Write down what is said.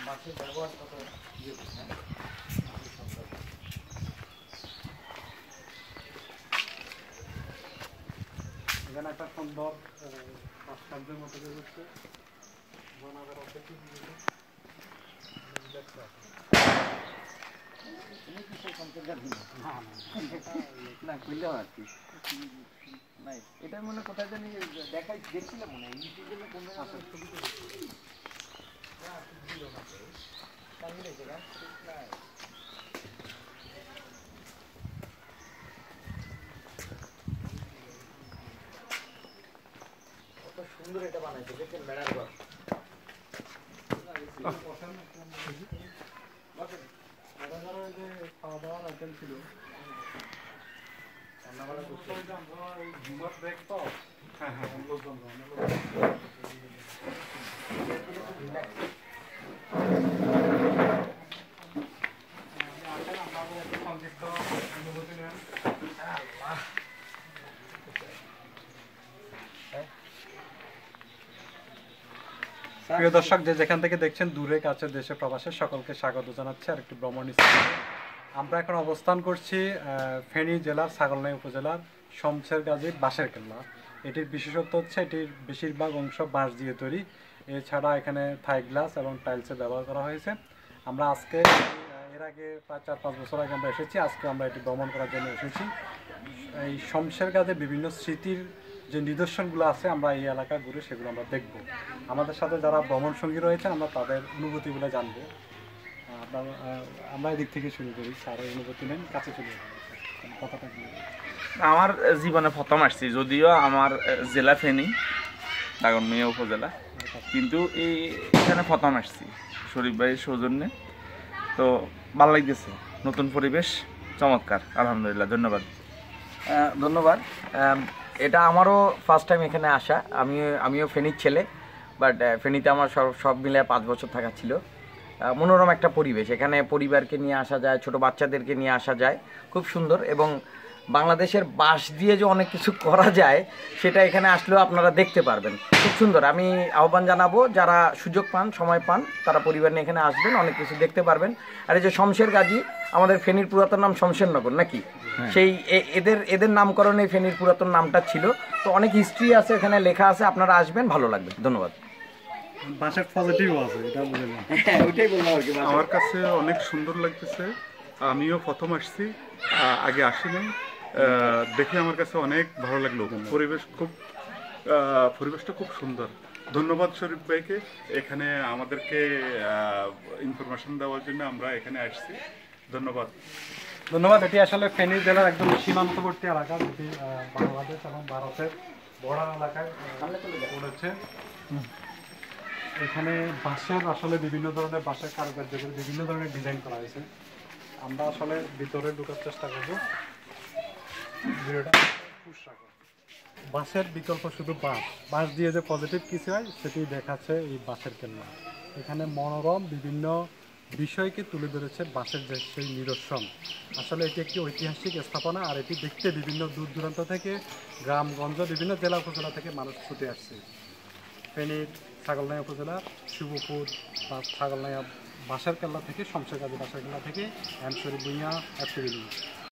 মাছের ব্যবহার কত এখানে একটা সুন্দর ভাস্কর্যের মতো হচ্ছে এটা মনে কোথায় জানি দেখাই দেখছিলাম মনে হয় কত সুন্দর এটা বানাইছে দেখেন মেলার ঘর খাওয়া দাওয়ার আইটেম ছিল প্রিয় দর্শক, যে যেখান থেকে দেখছেন দূরে কাছে দেশে প্রবাসে সকলকে স্বাগত জানাচ্ছি আর একটি ভ্রমণ স্থানে। আমরা এখন অবস্থান করছি ফেনী জেলার ছাগলনাইয়া উপজেলার শমশের গাজীর বাঁশের কেল্লা। এটির বিশেষত্ব হচ্ছে এটির বেশিরভাগ অংশ বাঁশ দিয়ে তৈরি, এছাড়া এখানে থাই গ্লাস এবং টাইলসের ব্যবহার করা হয়েছে। আমরা আজকে এর আগে প্রায় 4-5 বছর আগে আমরা এসেছি, আজকে আমরা এটি ভ্রমণ করার জন্য এসেছি। এই শমশের গাজে বিভিন্ন স্মৃতির যে নিদর্শনগুলো আছে আমরা এই এলাকা ঘুরে সেগুলো আমরা দেখব। আমাদের সাথে যারা ভ্রমণ সঙ্গী রয়েছেন আমরা তাদের অনুভূতিগুলো জানবো। আমরা এদিক থেকে শুরু করি, স্যারের অনুভূতি নেন, কাছে চলে কথাটা কি? আমার জীবনে প্রথম আসছি, যদিও আমার জেলা ফেনী ছাগলনাইয়া উপজেলা, কিন্তু এখানে প্রথম আসছি শরীফ ভাইয়ের সৌজন্যে। তো ভালো লাগতেছে, নতুন পরিবেশ, চমৎকার, আলহামদুলিল্লাহ। ধন্যবাদ। ধন্যবাদ। এটা আমারও ফার্স্ট টাইম এখানে আসা। আমিও ফেনীর ছেলে, বাট ফেনীতে আমার সব মিলে 5 বছর থাকা ছিল। মনোরম একটা পরিবেশ, এখানে পরিবারকে নিয়ে আসা যায়, ছোট বাচ্চাদেরকে নিয়ে আসা যায়, খুব সুন্দর। এবং বাংলাদেশের বাঁশ দিয়ে যে অনেক কিছু করা যায় সেটা এখানে আসলেও আপনারা দেখতে পারবেন, খুব সুন্দর। আমি আহ্বান জানাবো যারা সুযোগ পান, সময় পান, তারা পরিবার নিয়ে এখানে আসবেন, অনেক কিছু দেখতে পারবেন। আর এই যে শমশের গাজী, আমাদের ফেনীর পুরাতন নাম শমশেরনগর নাকি, সেই এদের নামকরণে ফেনীর পুরাতন নামটা ছিল। তো অনেক হিস্ট্রি আছে এখানে লেখা আছে, আপনারা আসবেন, ভালো লাগবে। ধন্যবাদ। বাঁশের পজিটিভ আছে, এটা বললাম। ওইটাই বললাম আর কি। আমার কাছে অনেক সুন্দর লাগতেছে, আমিও প্রথম আসছি, আগে আসি নাই, দেখে আমার কাছে অনেক ভালো লাগলো। পরিবেশটা খুব সুন্দর। ধন্যবাদ শরীফ ভাইকে এখানে আমাদেরকে ইনফরমেশন দেওয়ার জন্য। আমরা এখানে আসছি, ধন্যবাদ। ধন্যবাদ। এটি আসলে ফেনী জেলার একদম সীমান্তবর্তী এলাকা, যেটি বাংলাদেশ এবং ভারতের বর্ডার এলাকায় পড়েছে। এখানে বাঁশের আসলে বিভিন্ন ধরনের বাঁশের কারুকার্য করে বিভিন্ন ধরনের ডিজাইন করা হয়েছে। আমরা আসলে ভিতরে ঢোকার চেষ্টা করবো। বাঁশের বিকল্প শুধু বাঁশ দিয়ে যে পজিটিভ কিছু হয় সেটি দেখাচ্ছে এই বাঁশের কেল্লা। এখানে মনোরম বিভিন্ন বিষয়কে তুলে ধরেছে বাঁশের যে সেই নিদর্শন। আসলে এটি একটি ঐতিহাসিক স্থাপনা, আর এটি দেখতে বিভিন্ন দূর দূরান্ত থেকে, গ্রামগঞ্জ, বিভিন্ন জেলা উপজেলা থেকে মানুষ ছুটে আসছে। ফেনীর ছাগলনাইয়া উপজেলার শিবপুর বা ছাগলনাইয়া বাঁশের কেল্লা থেকে, শমশের গাজী বাঁশের কেল্লা থেকে, শরীফ ভূঁইয়া,